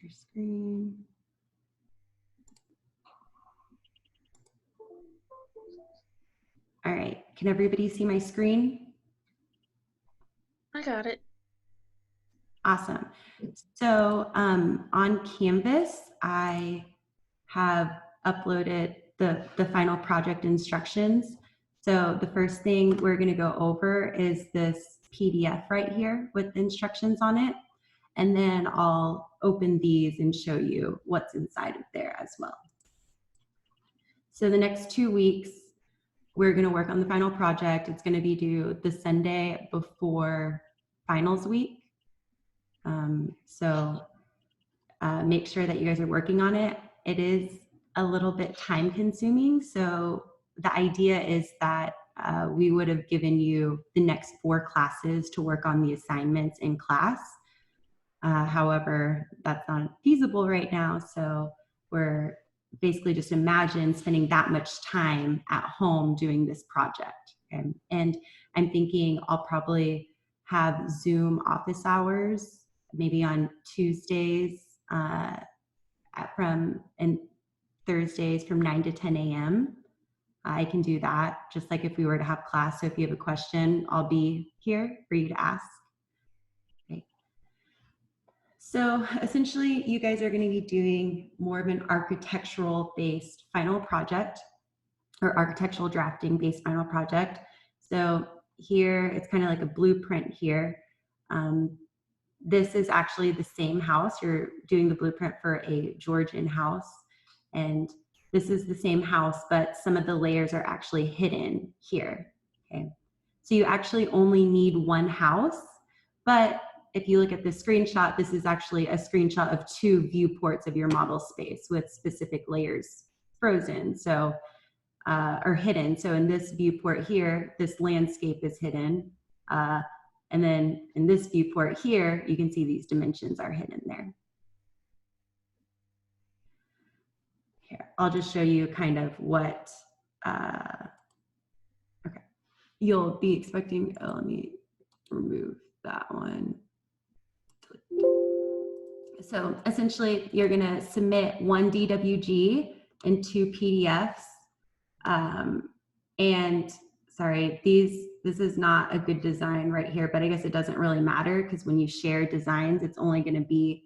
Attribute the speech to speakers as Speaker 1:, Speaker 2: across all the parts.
Speaker 1: Share screen. All right, can everybody see my screen?
Speaker 2: I got it.
Speaker 1: Awesome. So on Canvas, I have uploaded the final project instructions. So the first thing we're going to go over is this PDF right here with instructions on it. And then I'll open these and show you what's inside of there as well. So the next 2 weeks, we're going to work on the final project. It's going to be due the Sunday before finals week. Make sure that you guys are working on it. It is a little bit time consuming. So the idea is that we would have given you the next 4 classes to work on the assignments in class. However, that's not feasible right now. So we're basically just imagine spending that much time at home doing this project. Okay? And I'm thinking I'll probably have Zoom office hours, maybe on Tuesdays and Thursdays from 9 to 10 a.m. I can do that, just like if we were to have class. So if you have a question, I'll be here for you to ask. Okay. So essentially, you guys are going to be doing more of an architectural-based final project, or architectural drafting-based final project. So here, it's kind of like a blueprint here. This is actually the same house. You're doing the blueprint for a Georgian house. And this is the same house, but some of the layers are actually hidden here. Okay. So you actually only need one house, but if you look at this screenshot, this is actually a screenshot of 2 viewports of your model space with specific layers frozen, so or hidden. So in this viewport here, this landscape is hidden. And then in this viewport here, you can see these dimensions are hidden there. Here, I'll just show you kind of what, okay. You'll be expecting, oh, let me remove that one. So essentially, you're gonna submit 1 DWG and 2 PDFs. And sorry, this is not a good design right here, but I guess it doesn't really matter because when you share designs, it's only going to be,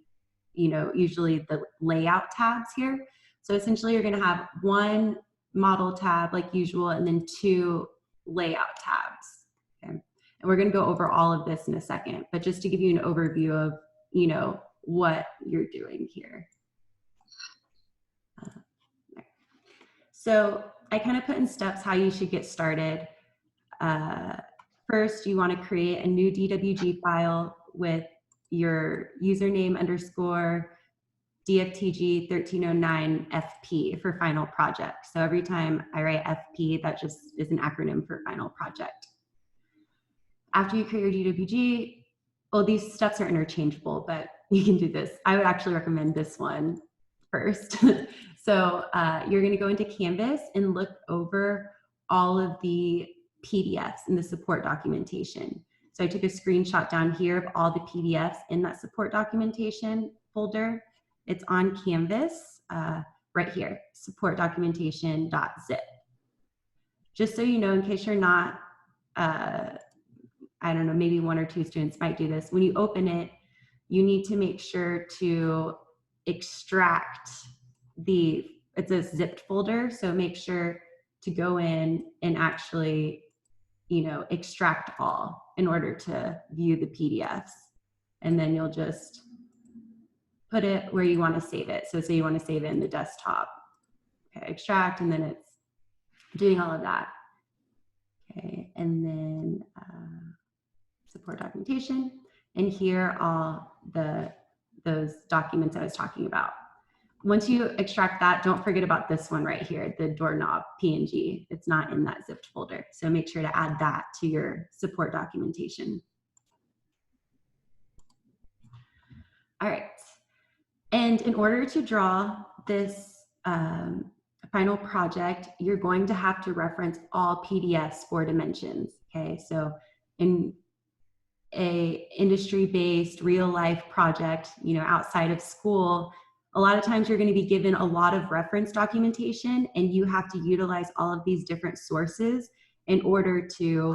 Speaker 1: usually the layout tabs here. So essentially you're going to have 1 model tab like usual and then 2 layout tabs. Okay. And we're going to go over all of this in a second, but just to give you an overview of, what you're doing here. So I kind of put in steps how you should get started. First, you want to create a new DWG file with your username _ DFTG 1309 FP for final project. So every time I write FP, that just is an acronym for final project. After you create your DWG, well, these steps are interchangeable, but you can do this. I would actually recommend this one first. So you're going to go into Canvas and look over all of the PDFs in the support documentation. So I took a screenshot down here of all the PDFs in that support documentation folder. It's on Canvas right here, support documentation.zip. Just so you know, in case you're not, I don't know, maybe 1 or 2 students might do this. When you open it, you need to make sure to extract it's a zipped folder. So make sure to go in and actually, extract all in order to view the PDFs. And then you'll just put it where you want to save it. So say you want to save it in the desktop. Okay, extract, and then it's doing all of that. Okay, and then support documentation. And here are those documents I was talking about. Once you extract that, don't forget about this one right here, the doorknob PNG. It's not in that zipped folder. So make sure to add that to your support documentation. All right. And in order to draw this final project, you're going to have to reference all PDFs for dimensions. Okay, so a industry-based real life project, you know, outside of school, a lot of times you're going to be given a lot of reference documentation, and you have to utilize all of these different sources in order to,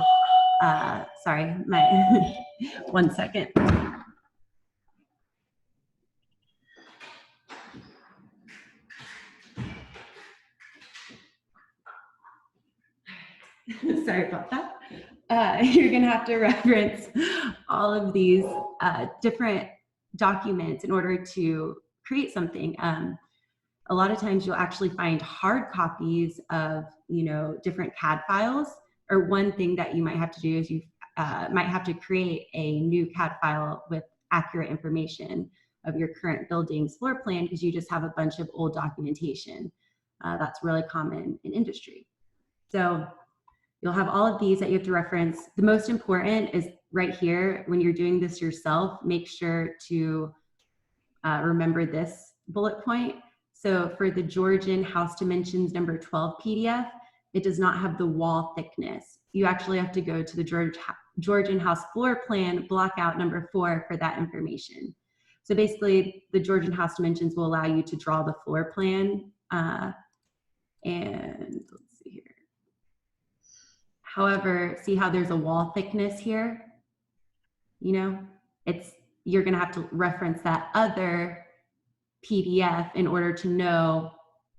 Speaker 1: sorry, my, 1 second. Sorry about that. You're going to have to reference all of these different documents in order to create something. A lot of times you'll actually find hard copies of, you know, different CAD files. Or one thing that you might have to do is you might have to create a new CAD file with accurate information of your current building's floor plan because you just have a bunch of old documentation. That's really common in industry. So you'll have all of these that you have to reference. The most important is right here, when you're doing this yourself, make sure to remember this bullet point. So for the Georgian House Dimensions number 12 PDF, it does not have the wall thickness. You actually have to go to the Georgian House Floor Plan block out number 4 for that information. So basically, the Georgian House Dimensions will allow you to draw the floor plan. And let's see here. However, see how there's a wall thickness here? You know, you're going to have to reference that other PDF in order to know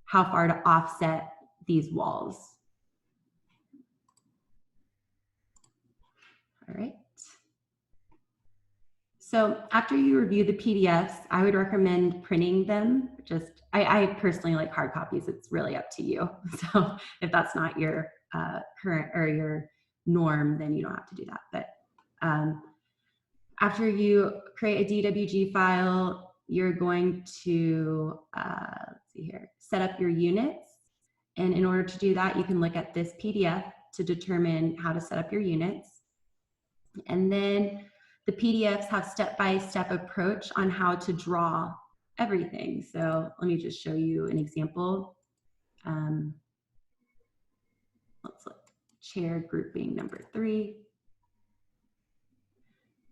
Speaker 1: how far to offset these walls. All right. So after you review the PDFs, I would recommend printing them. I personally like hard copies. It's really up to you. So if that's not your current or your norm, then you don't have to do that. But after you create a DWG file, you're going to, let's see here, set up your units. And in order to do that, you can look at this PDF to determine how to set up your units. And then the PDFs have step-by-step approach on how to draw everything. So let me just show you an example. Let's look, chair grouping number 3.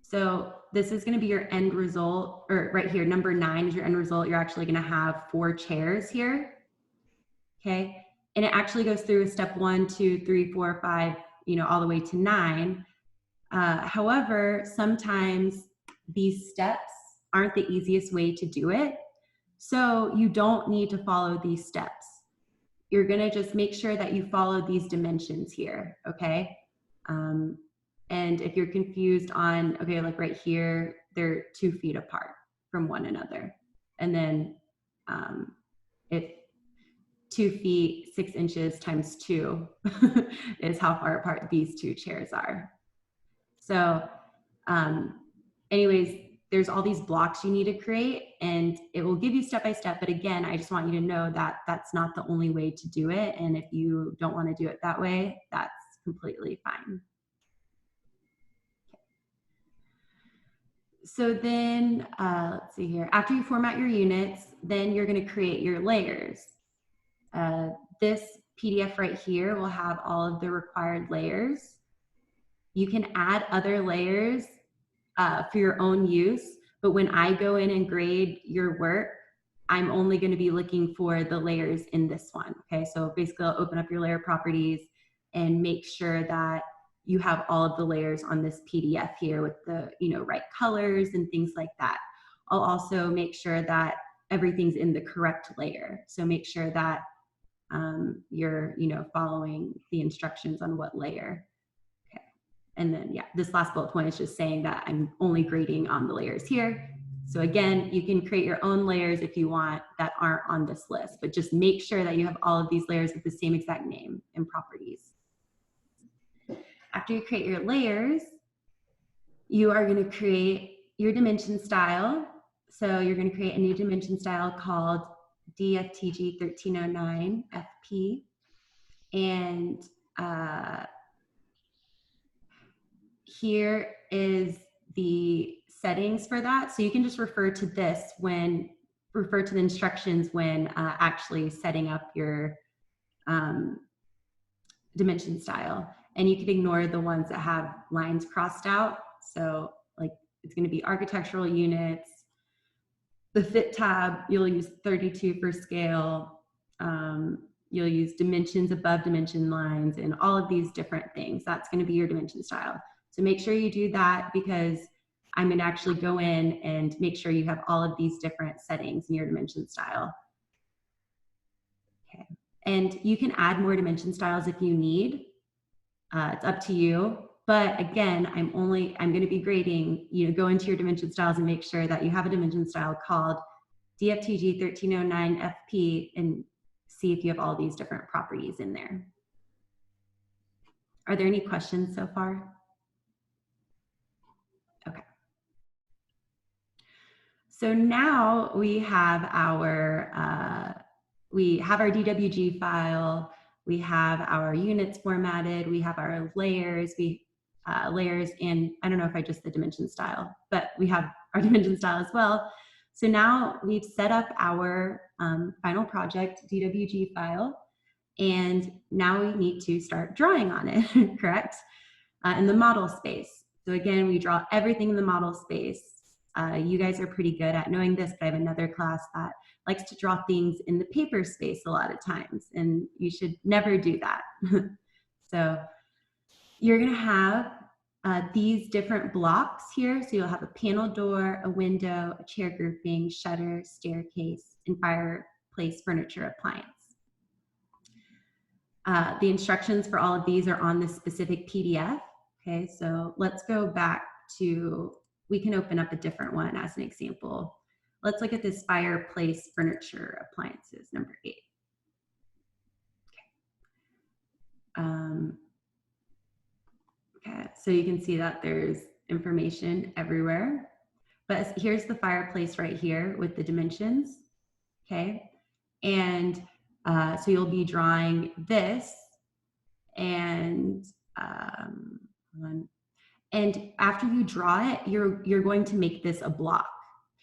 Speaker 1: So this is going to be your end result, or right here, number 9 is your end result. You're actually going to have 4 chairs here. Okay. And it actually goes through step 1, 2, 3, 4, 5, you know, all the way to 9. However, sometimes these steps aren't the easiest way to do it. So you don't need to follow these steps. You're going to just make sure that you follow these dimensions here. Okay. And if you're confused on, okay, like right here, they're 2 feet apart from one another. And then if 2 feet, 6 inches times 2 is how far apart these 2 chairs are. So anyways, there's all these blocks you need to create, and it will give you step-by-step. But again, I just want you to know that that's not the only way to do it. And if you don't want to do it that way, that's completely fine. So then, let's see here. After you format your units, then you're going to create your layers. This PDF right here will have all of the required layers. You can add other layers for your own use, but when I go in and grade your work, I'm only going to be looking for the layers in this one. Okay, so basically I'll open up your layer properties and make sure that you have all of the layers on this PDF here with the, you know, right colors and things like that. I'll also make sure that everything's in the correct layer. So make sure that you're, you know, following the instructions on what layer. Okay. And then, yeah, this last bullet point is just saying that I'm only grading on the layers here. So again, you can create your own layers if you want that aren't on this list, but just make sure that you have all of these layers with the same exact name and properties. After you create your layers, you are going to create your dimension style. So you're going to create a new dimension style called DFTG 1309 FP. And here is the settings for that. So you can just refer to this when, refer to the instructions when actually setting up your dimension style. And you can ignore the ones that have lines crossed out. So like it's going to be architectural units. The fit tab, you'll use 32 for scale. You'll use dimensions above dimension lines and all of these different things. That's going to be your dimension style. So make sure you do that because I'm going to actually go in and make sure you have all of these different settings in your dimension style. Okay. And you can add more dimension styles if you need. It's up to you. But again, I'm going to be grading, go into your dimension styles and make sure that you have a dimension style called DFTG 1309FP and see if you have all these different properties in there. Are there any questions so far? Okay. So now we have our DWG file, we have our units formatted, we have our layers, layers, and I don't know if I just the dimension style, but we have our dimension style as well. So now we've set up our final project DWG file, and now we need to start drawing on it, correct? In the model space. So again, we draw everything in the model space. You guys are pretty good at knowing this, but I have another class that likes to draw things in the paper space a lot of times, and you should never do that. So you're gonna have these different blocks here. So you'll have a panel door, a window, a chair grouping, shutter, staircase, and fireplace furniture appliance. The instructions for all of these are on this specific PDF. Okay, so let's go back to, we can open up a different one as an example. Let's look at this fireplace furniture appliances, number 8. Okay. Okay, so you can see that there's information everywhere. But here's the fireplace right here with the dimensions. Okay, and so you'll be drawing this, and after you draw it, you're going to make this a block.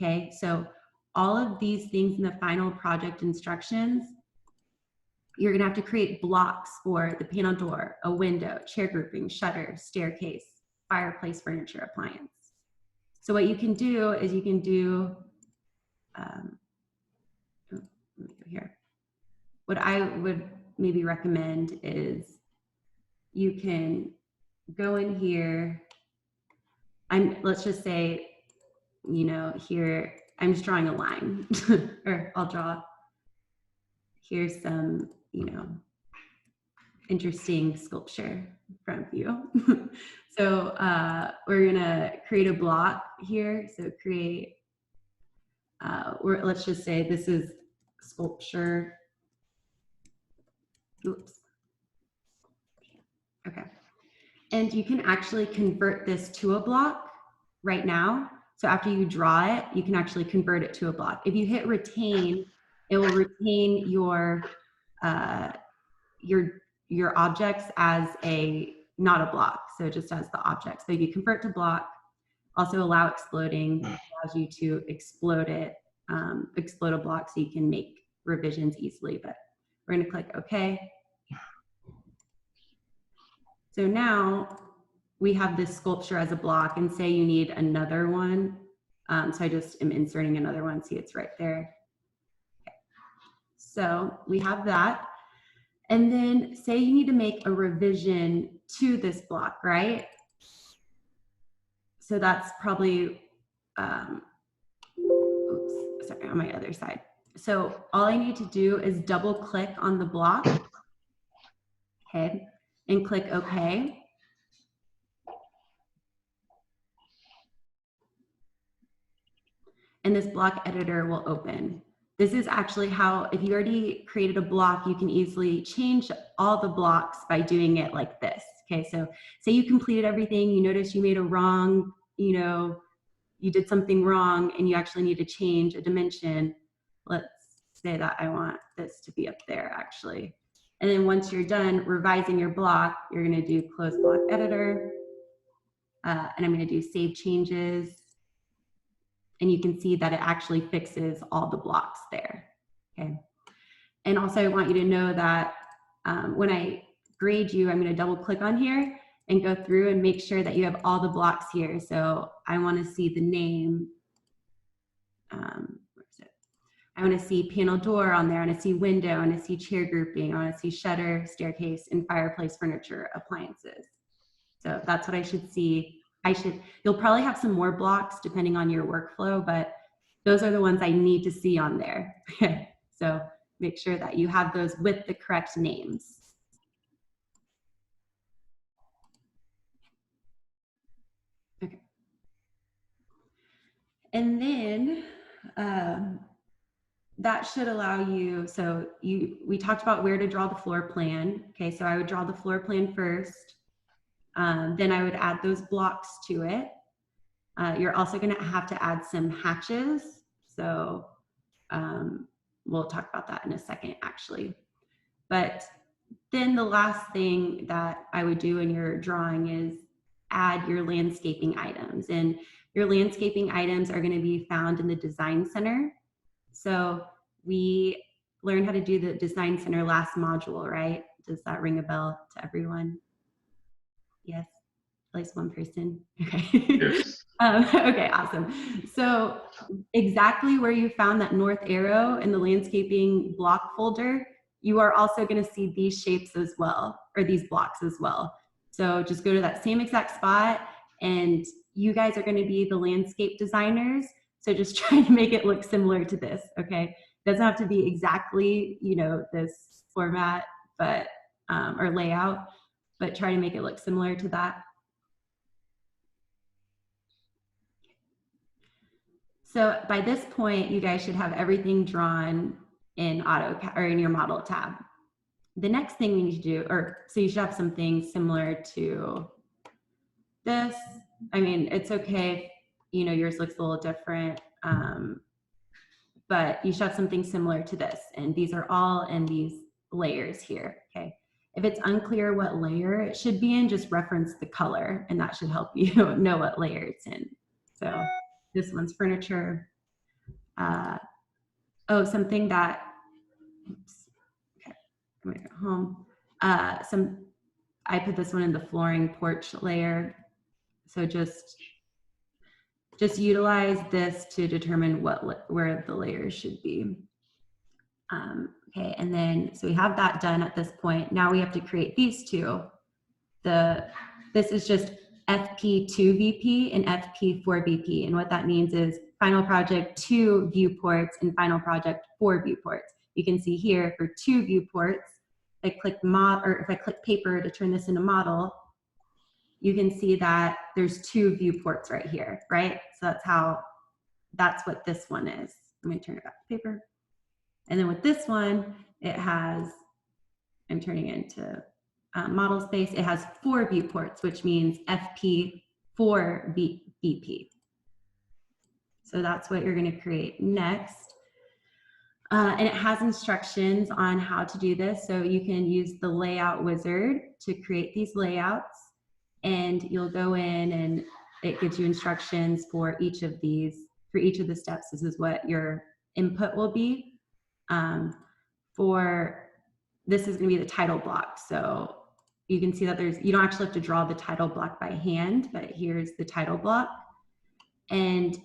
Speaker 1: Okay, so all of these things in the final project instructions, you're gonna have to create blocks for the panel door, a window, chair grouping, shutter, staircase, fireplace furniture appliance. So what you can do is you can do, let me go here. What I would maybe recommend is you can go in here. Let's just say, here, I'm just drawing a line, or I'll draw, here's some, interesting sculpture in front of you. So we're gonna create a block here. So create, let's just say this is sculpture. Oops. Okay. And you can actually convert this to a block right now. So after you draw it, you can actually convert it to a block. If you hit retain, it will retain your objects as not a block. So just as the object. So if you convert to block, also allow exploding, allows you to explode it, explode a block so you can make revisions easily. But we're gonna click OK. So now we have this sculpture as a block, and say you need another one. So I just am inserting another one. See, it's right there. Okay. So we have that. And then say you need to make a revision to this block, right? So that's probably, oops, sorry, on my other side. So all I need to do is double click on the block, okay, and click OK. And this block editor will open. This is actually how, if you already created a block, you can easily change all the blocks by doing it like this. Okay, so say you completed everything, you notice you made a wrong, you did something wrong and you actually need to change a dimension. Let's say that I want this to be up there actually. And then once you're done revising your block, you're gonna do close block editor. And I'm gonna do save changes. And you can see that it actually fixes all the blocks there, okay? And also I want you to know that when I grade you, I'm gonna double click on here, and go through and make sure that you have all the blocks here. So I want to see the name. Where is it? I want to see panel door on there. I want to see window. I want to see chair grouping. I want to see shutter, staircase, and fireplace furniture appliances. So that's what I should see. You'll probably have some more blocks depending on your workflow, but those are the ones I need to see on there. So make sure that you have those with the correct names. Okay. And then that should allow you, so we talked about where to draw the floor plan. Okay, so I would draw the floor plan first. Then I would add those blocks to it. You're also going to have to add some hatches. So we'll talk about that in a second, actually. But then the last thing that I would do in your drawing is add your landscaping items. And your landscaping items are going to be found in the Design Center. So we learned how to do the Design Center last module, right? Does that ring a bell to everyone? Yes, at least one person. Okay.
Speaker 3: Yes.
Speaker 1: Okay, awesome. So exactly where you found that north arrow in the landscaping block folder, you are also going to see these shapes as well, or these blocks as well. So just go to that same exact spot, and you guys are going to be the landscape designers. So just try to make it look similar to this, okay? It doesn't have to be exactly, you know, this format, but or layout, but try to make it look similar to that. So by this point, you guys should have everything drawn in AutoCAD or in your model tab. The next thing we need to do, so you should have something similar to this. I mean, it's okay, you know, yours looks a little different, but you should have something similar to this. And these are all in these layers here, okay? If it's unclear what layer it should be in, just reference the color, and that should help you know what layer it's in. So this one's furniture. Oh, something that, oops, okay, I'm gonna go home. I put this one in the flooring porch layer. So just utilize this to determine where the layers should be. Okay, and then, so we have that done at this point. Now we have to create these two. This is just FP2VP and FP4VP. And what that means is final project 2 viewports and final project 4 viewports. You can see here for 2 viewports, if I click paper to turn this into model, you can see that there's 2 viewports right here, right? So that's what this one is. Let me turn it back to paper. And then with this one, it has, I'm turning it into model space, it has 4 viewports, which means FP4VP. So that's what you're going to create next. And it has instructions on how to do this. So you can use the layout wizard to create these layouts, and you'll go in and it gives you instructions for each of these, for each of the steps. This is what your input will be. This is going to be the title block. So you can see that you don't actually have to draw the title block by hand, but here's the title block. And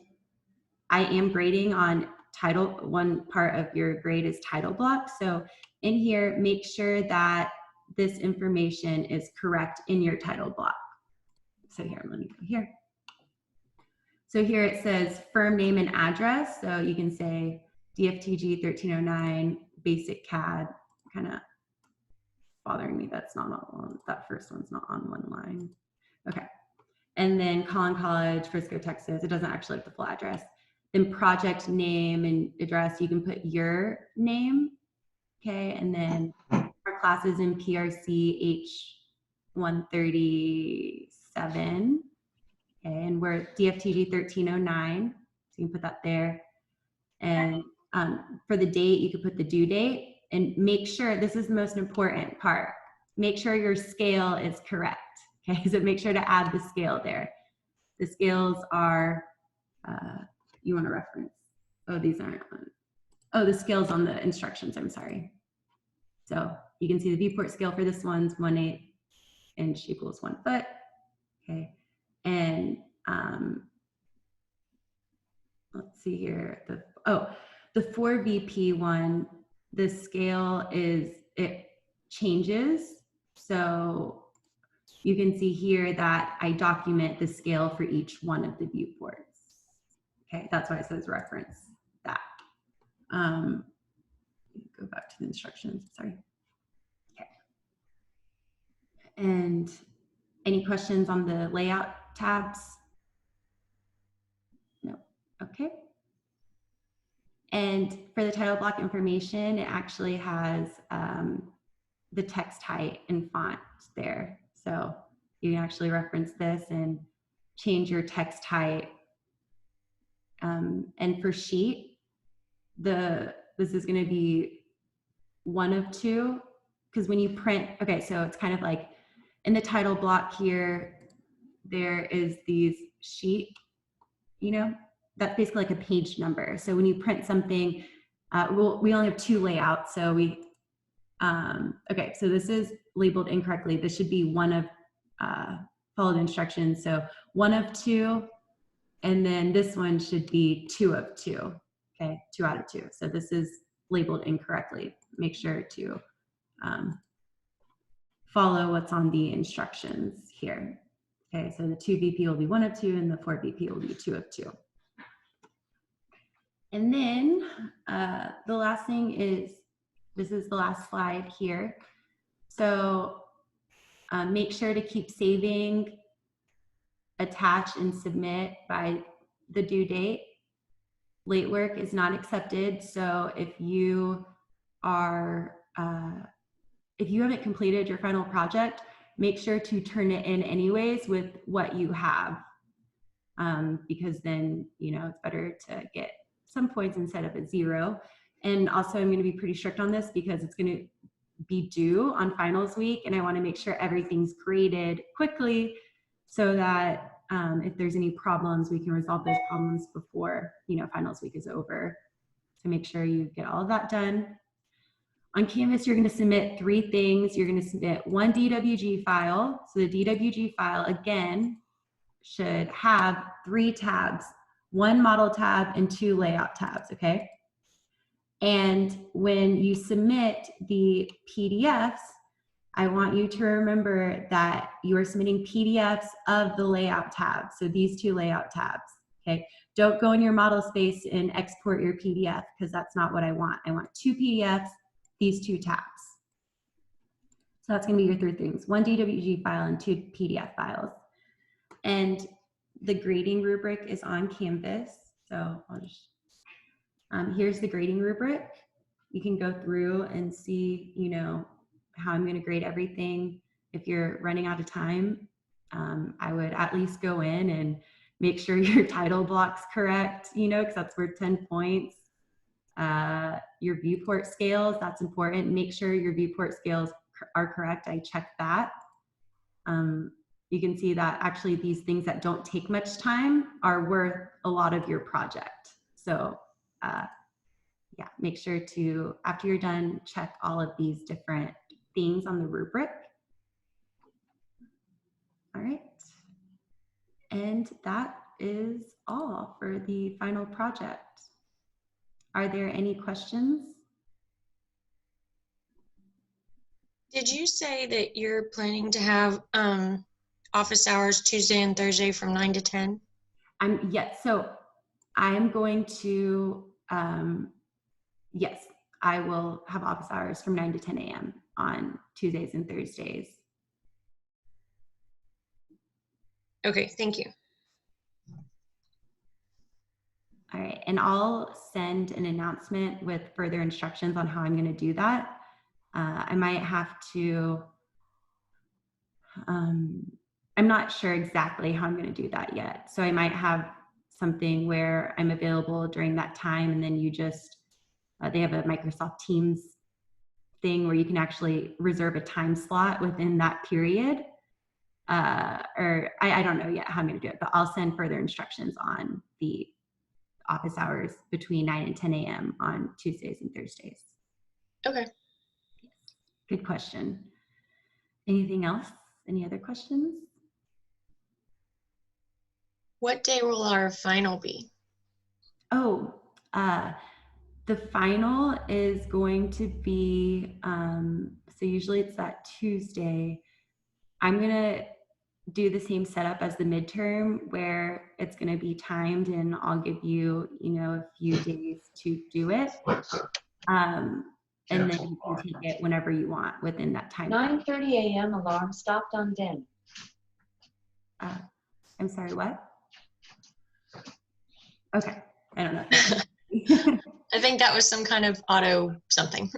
Speaker 1: I am grading on title. One part of your grade is title block. So in here, make sure that this information is correct in your title block. So here, let me go here. So here it says firm name and address. So you can say DFTG 1309, basic CAD, kind of bothering me that's not on, that first one's not on one line. Okay. And then Collin College, Frisco, Texas. It doesn't actually have the full address. Then project name and address, you can put your name. Okay. And then our classes in PRC H137. Okay. And we're DFTG 1309. So you can put that there. And for the date, you could put the due date. And make sure, this is the most important part, make sure your scale is correct, okay? So make sure to add the scale there. The scales are, you want to reference, oh, these aren't on, oh, the scale's on the instructions, I'm sorry. So you can see the viewport scale for this one's 1/8 inch equals 1 foot. Okay. And let's see here. The 4VP one, the scale it changes. So you can see here that I document the scale for each one of the viewports. Okay, that's why it says reference that. Go back to the instructions, sorry. Okay. And any questions on the layout tabs? No, okay. And for the title block information, it actually has the text height and font there. So you can actually reference this and change your text height. And for sheet, this is going to be 1 of 2, because when you print, okay, so it's kind of like in the title block here, there is these sheet, you know, that's basically like a page number. So when you print something, we only have 2 layouts. So okay, so this is labeled incorrectly. This should be 1 of, followed instructions. So 1 of 2, and then this one should be 2 of 2. Okay, 2 out of 2. So this is labeled incorrectly. Make sure to follow what's on the instructions here. Okay, so the 2VP will be 1 of 2, and the 4VP will be 2 of 2. And then the last thing is, this is the last slide here. So make sure to keep saving, attach, and submit by the due date. Late work is not accepted. So if you haven't completed your final project, make sure to turn it in anyways with what you have, because then, you know, it's better to get some points instead of a 0. And also I'm going to be pretty strict on this because it's going to be due on finals week, and I want to make sure everything's graded quickly so that if there's any problems, we can resolve those problems before, you know, finals week is over. So make sure you get all of that done. On Canvas, you're going to submit 3 things. You're going to submit 1 DWG file. So the DWG file, again, should have 3 tabs, 1 model tab and 2 layout tabs, okay? And when you submit the PDFs, I want you to remember that you are submitting PDFs of the layout tab. So these 2 layout tabs, okay? Don't go in your model space and export your PDF, because that's not what I want. I want 2 PDFs, these 2 tabs. So that's gonna be your 3 things, 1 DWG file and 2 PDF files. And the grading rubric is on Canvas. So I'll just, here's the grading rubric. You can go through and see, you know, how I'm going to grade everything. If you're running out of time, I would at least go in and make sure your title block's correct, you know, because that's worth 10 points. Your viewport scales, that's important. Make sure your viewport scales are correct. I check that. You can see that actually these things that don't take much time are worth a lot of your project. So yeah, make sure to, after you're done, check all of these different things on the rubric. All right. And that is all for the final project. Are there any questions?
Speaker 2: Did you say that you're planning to have office hours Tuesday and Thursday from 9 to 10?
Speaker 1: Yes, so I'm going to, yes, I will have office hours from 9 to 10 a.m. on Tuesdays and Thursdays.
Speaker 2: Okay, thank you.
Speaker 1: All right, and I'll send an announcement with further instructions on how I'm going to do that. I might have to, I'm not sure exactly how I'm going to do that yet. So I might have something where I'm available during that time, and then you just, they have a Microsoft Teams thing where you can actually reserve a time slot within that period. Or I don't know yet how I'm going to do it, but I'll send further instructions on the office hours between 9 and 10 a.m. on Tuesdays and Thursdays.
Speaker 2: Okay.
Speaker 1: Good question. Anything else? Any other questions?
Speaker 2: What day will our final be?
Speaker 1: Oh, the final is going to be, so usually it's that Tuesday. I'm going to do the same setup as the midterm where it's going to be timed and I'll give you, a few days to do it. And then you can take it whenever you want within that time.
Speaker 3: 9:30 a.m. alarm stopped on Den.
Speaker 1: I'm sorry, what? Okay, I don't know.
Speaker 2: I think that was some kind of auto something.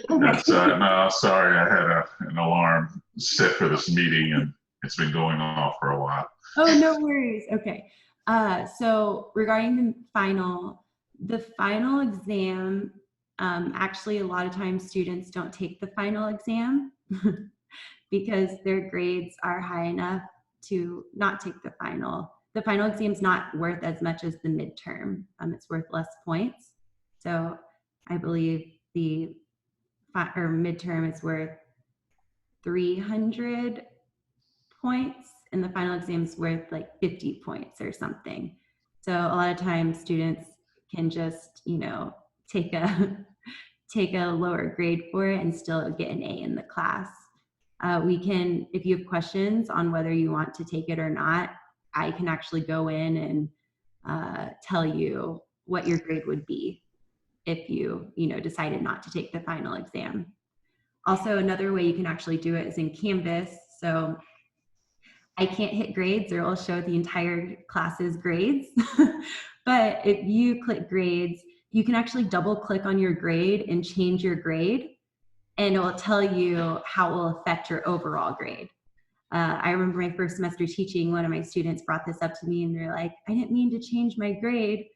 Speaker 4: No, sorry, I had an alarm set for this meeting and it's been going off for a while.
Speaker 1: Oh, no worries. Okay. So regarding the final exam, actually a lot of times students don't take the final exam because their grades are high enough to not take the final. The final exam's not worth as much as the midterm. It's worth less points. So I believe the midterm is worth 300 points and the final exam is worth like 50 points or something. So a lot of times students can just, take a lower grade for it and still get an A in the class. We can, if you have questions on whether you want to take it or not, I can actually go in and tell you what your grade would be if you, decided not to take the final exam. Also, another way you can actually do it is in Canvas. So I can't hit grades or it'll show the entire class's grades. But if you click grades, you can actually double click on your grade and change your grade and it will tell you how it will affect your overall grade. I remember my first semester teaching, one of my students brought this up to me and they're like, I didn't mean to change my grade.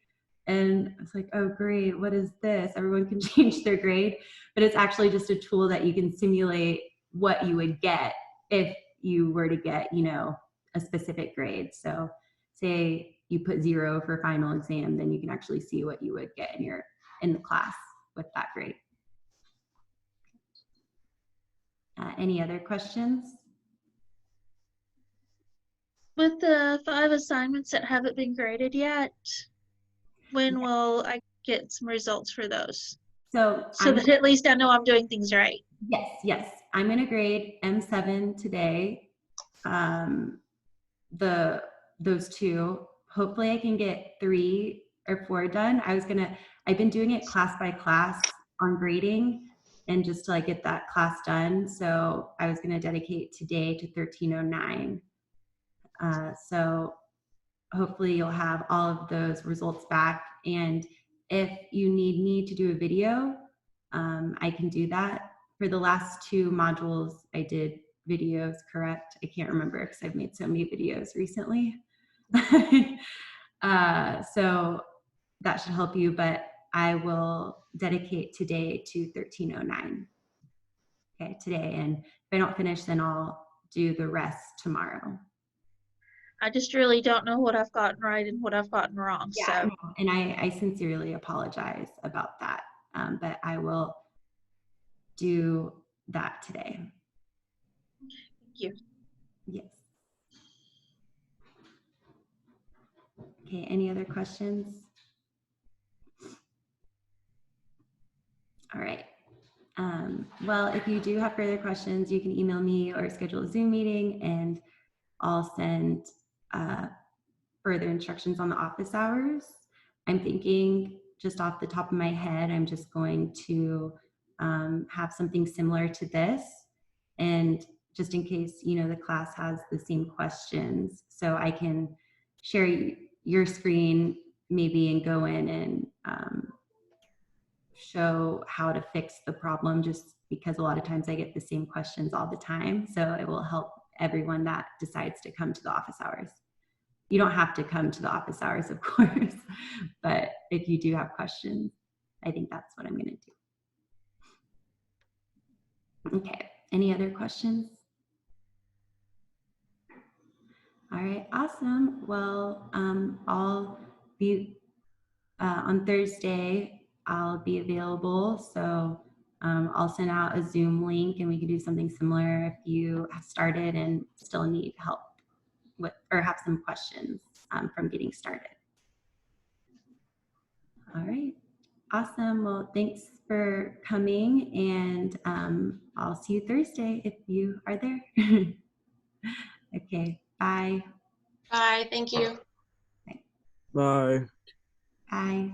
Speaker 1: And I was like, oh, great, what is this? Everyone can change their grade, but it's actually just a tool that you can simulate what you would get if you were to get, a specific grade. So say you put 0 for final exam, then you can actually see what you would get in the class with that grade. Any other questions?
Speaker 5: With the 5 assignments that haven't been graded yet, when will I get some results for those?
Speaker 1: So
Speaker 5: that at least I know I'm doing things right.
Speaker 1: Yes. I'm going to grade M7 today. Those 2. Hopefully I can get 3 or 4 done. I've been doing it class by class on grading and just to get that class done. So I was going to dedicate today to 1309. So hopefully you'll have all of those results back. And if you need me to do a video, I can do that. For the last 2 modules, I did videos, correct? I can't remember because I've made so many videos recently. So that should help you, but I will dedicate today to 1309. Okay, today. And if I don't finish, then I'll do the rest tomorrow.
Speaker 5: I just really don't know what I've gotten right and what I've gotten wrong.
Speaker 1: Yeah,
Speaker 5: so.
Speaker 1: And I sincerely apologize about that, but I will do that today.
Speaker 5: Thank you.
Speaker 1: Yes. Okay, any other questions? All right. Well, if you do have further questions, you can email me or schedule a Zoom meeting and I'll send further instructions on the office hours. I'm thinking just off the top of my head, I'm just going to have something similar to this. And just in case, the class has the same questions, so I can share your screen maybe and go in and show how to fix the problem, just because a lot of times I get the same questions all the time. So it will help everyone that decides to come to the office hours. You don't have to come to the office hours, of course, but if you do have questions, I think that's what I'm going to do. Okay, any other questions? All right, awesome. Well, I'll be on Thursday, I'll be available. So I'll send out a Zoom link and we can do something similar if you have started and still need help with or have some questions. from getting started. All right. Awesome. Well, thanks for coming, and I'll see you Thursday if you are there. Okay. Bye.
Speaker 2: Bye, thank you.
Speaker 6: Bye.
Speaker 1: Bye.